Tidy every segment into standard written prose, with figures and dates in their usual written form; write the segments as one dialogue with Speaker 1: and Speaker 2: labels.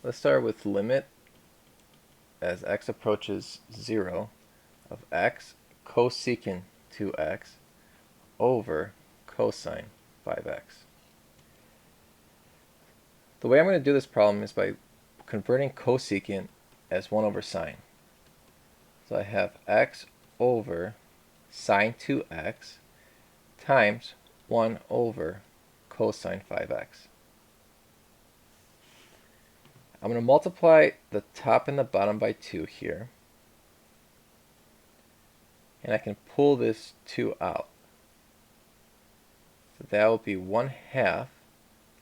Speaker 1: Let's start with limit as x approaches 0 of x cosecant 2x over cosine 5x. The way I'm going to do this problem is by converting cosecant as 1 over sine. So I have x over sine 2x times 1 over cosine 5x. I'm going to multiply the top and the bottom by 2 here. And I can pull this 2 out. So that will be 1/2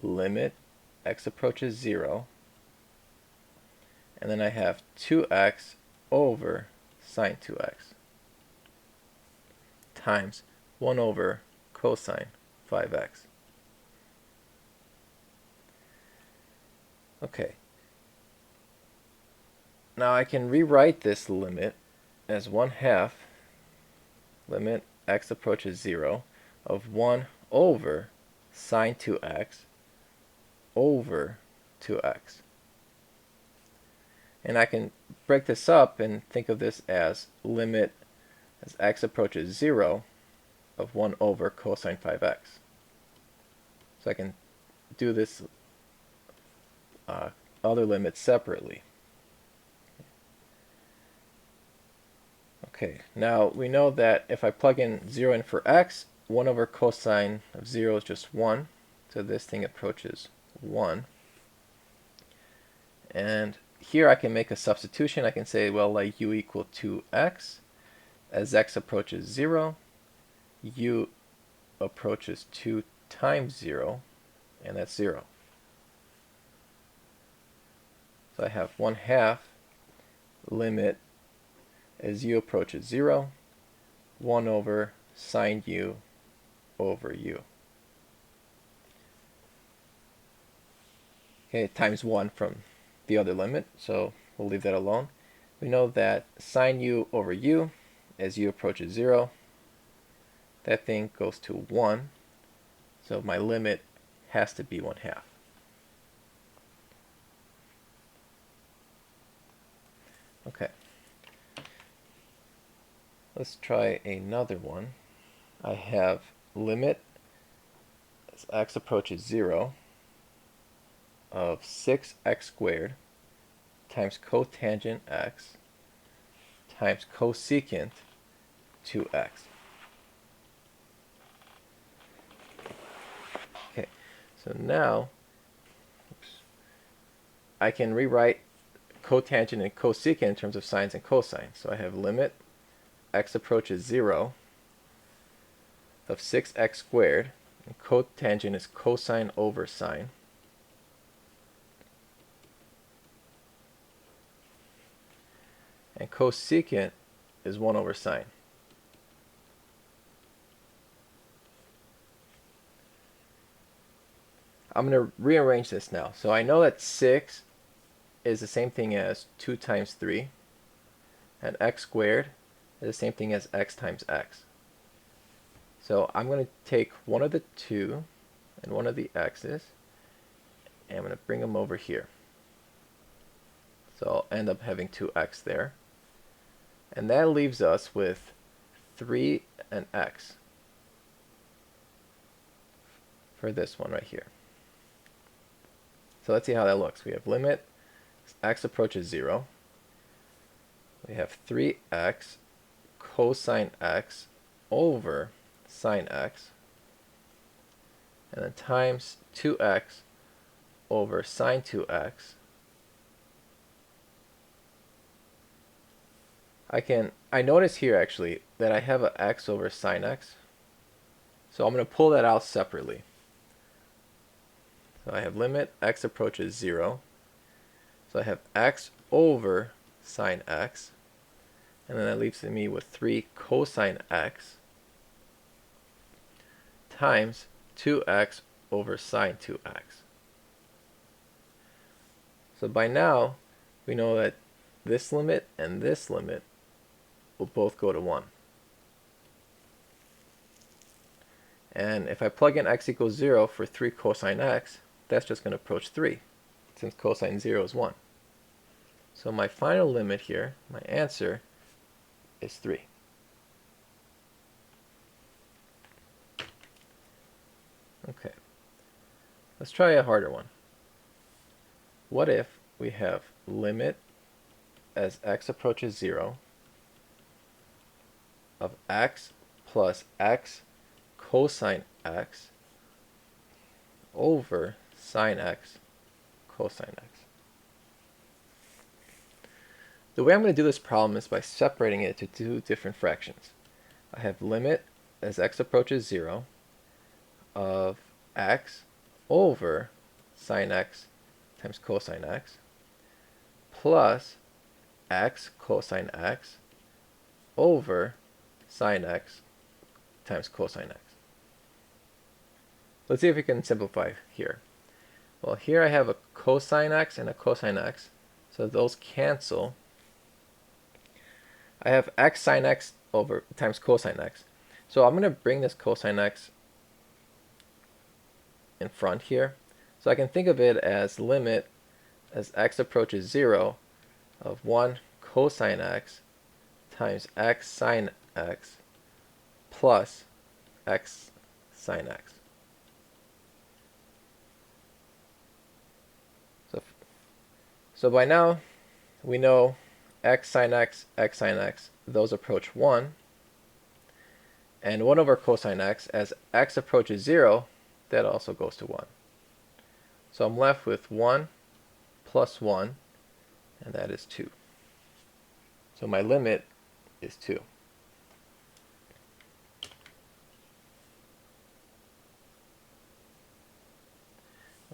Speaker 1: limit x approaches 0. And then I have 2x over sine 2x times 1 over cosine 5x. Okay. Now I can rewrite this limit as 1/2 limit x approaches 0 of 1 over sine 2x over 2x. And I can break this up and think of this as limit as x approaches 0 of 1 over cosine 5x. So I can do this other limit separately. Okay, now we know that if I plug in 0 in for x, 1 over cosine of 0 is just 1. So this thing approaches 1. And here I can make a substitution. I can say, well, let u equal 2x. As x approaches 0, u approaches 2 times 0, and that's 0. So I have 1/2 limit as u approaches 0, 1 over sine u over u. Okay, times 1 from the other limit, so we'll leave that alone. We know that sine u over u, as u approaches 0, that thing goes to 1, so my limit has to be 1/2. Okay. Let's try another one. I have limit as x approaches 0 of 6x squared times cotangent x times cosecant 2x. Okay, so now I can rewrite cotangent and cosecant in terms of sines and cosines. So I have limit x approaches 0 of 6x squared, and cotangent is cosine over sine, and cosecant is 1 over sine. I'm going to rearrange this now. So I know that 6 is the same thing as 2 times 3, and x squared is the same thing as x times x. So I'm going to take one of the 2 and one of the x's, and I'm going to bring them over here. So I'll end up having 2x there. And that leaves us with 3 and x for this one right here. So let's see how that looks. We have limit x approaches 0. We have 3x cosine x over sine x, and then times 2x over sine 2x. I notice here actually that I have a x over sine x, so I'm going to pull that out separately. So I have limit x approaches 0, so I have x over sine x, and then that leaves me with 3 cosine x times 2x over sine 2x. So by now, we know that this limit and this limit will both go to 1. And if I plug in x equals 0 for 3 cosine x, that's just going to approach 3. since cosine 0 is 1. So my final limit here, my answer, is 3. Okay, let's try a harder one. What if we have limit as x approaches 0 of x plus x cosine x over sine x cosine x? The way I'm going to do this problem is by separating it into two different fractions. I have limit as x approaches 0 of x over sine x times cosine x plus x cosine x over sine x times cosine x. Let's see if we can simplify here. Well, here I have a cosine x and a cosine x, so those cancel. I have x sine x over times cosine x. So I'm going to bring this cosine x in front here. So I can think of it as limit as x approaches 0 of 1 cosine x times x sine x plus x sine x. So by now we know x sine x, those approach 1. And 1 over cosine x, as x approaches 0, that also goes to 1. So I'm left with 1 plus 1, and that is 2. So my limit is 2.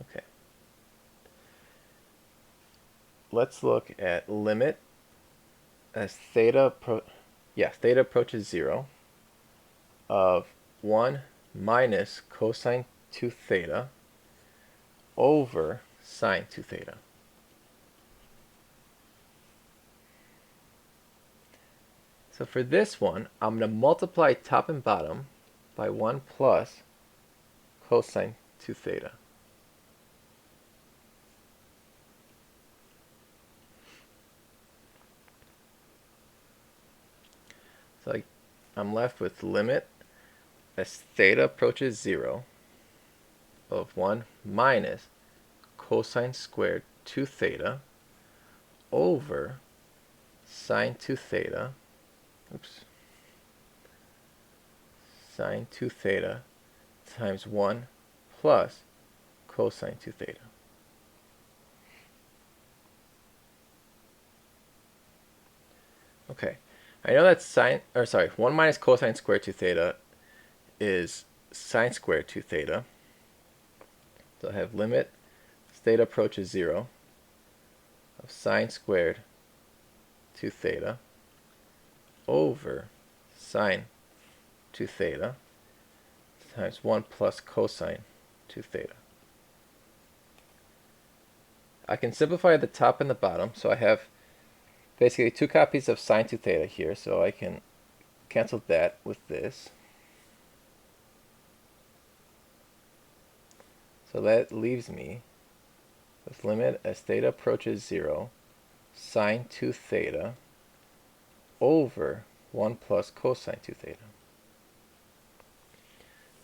Speaker 1: Okay. Let's look at limit as theta approaches 0 of 1 minus cosine 2 theta over sine 2 theta. So for this one, I'm going to multiply top and bottom by 1 plus cosine 2 theta. So I'm left with limit as theta approaches 0 of 1 minus cosine squared 2 theta over sine 2 theta, sine 2 theta times 1 plus cosine 2 theta. Okay, I know that 1 minus cosine squared 2 theta is sine squared 2 theta. So I have limit as theta approaches 0 of sine squared 2 theta over sine 2 theta times 1 plus cosine 2 theta. I can simplify the top and the bottom, so I have basically 2 copies of sine 2 theta here, so I can cancel that with this. So that leaves me with limit as theta approaches 0 sine 2 theta over 1 plus cosine 2 theta.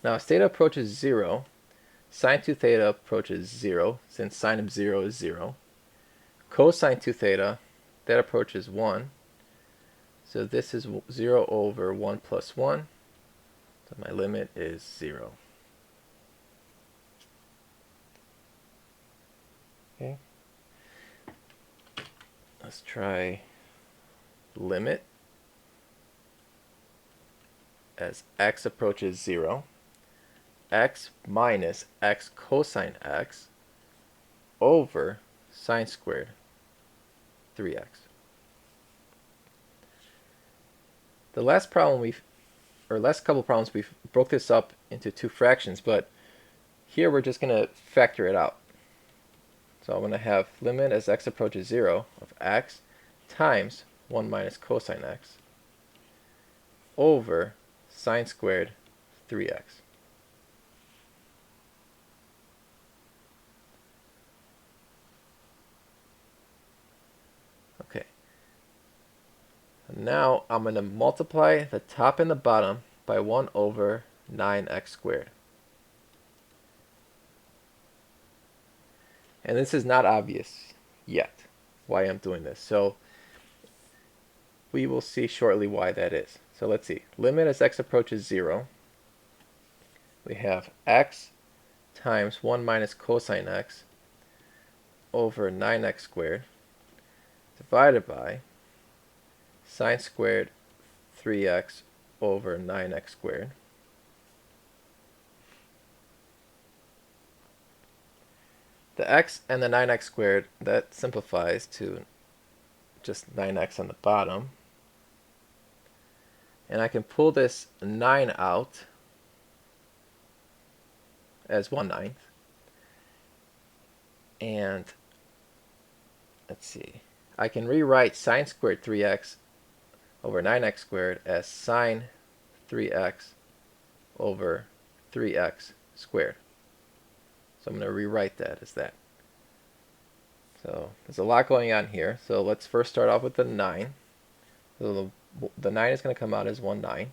Speaker 1: Now as theta approaches 0, sine 2 theta approaches 0, since sine of 0 is 0. Cosine 2 theta, that approaches 1. So this is 0 over 1 plus 1. So my limit is 0. Okay. Let's try limit as x approaches 0, x minus x cosine x over sine squared 3x. The last couple problems we broke this up into 2 fractions, but here we're just going to factor it out. So I'm going to have limit as x approaches 0 of x times 1 minus cosine x over sine squared 3x. Now I'm going to multiply the top and the bottom by 1 over 9x squared. And this is not obvious yet why I'm doing this. So we will see shortly why that is. So let's see. Limit as x approaches 0. We have x times 1 minus cosine x over 9x squared divided by sine squared 3x over 9x squared. The x and the 9x squared, that simplifies to just 9x on the bottom. And I can pull this 9 out as 1/9. And let's see. I can rewrite sine squared 3x over 9x squared as sine 3x over 3x squared. So I'm going to rewrite that as that. So there's a lot going on here. So let's first start off with the 9. So the 9 is going to come out as 1/9.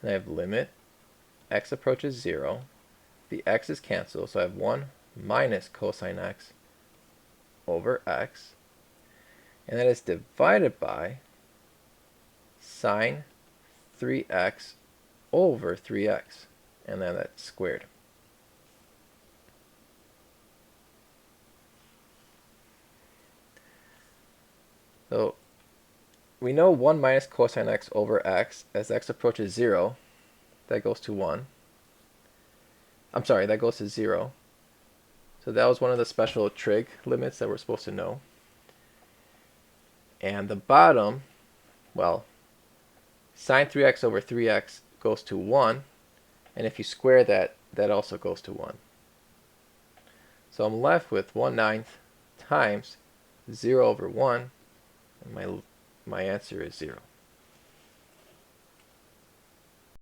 Speaker 1: And I have limit x approaches 0. The x is canceled, so I have 1 minus cosine x over x. And that is divided by sine 3x over 3x. And then that's squared. So we know 1 minus cosine x over x, as x approaches 0, that goes to 1. I'm sorry, that goes to 0. So that was one of the special trig limits that we're supposed to know. And the bottom, well, sine 3x over 3x goes to 1. And if you square that, that also goes to 1. So I'm left with 1/9 times 0 over 1. And my answer is 0.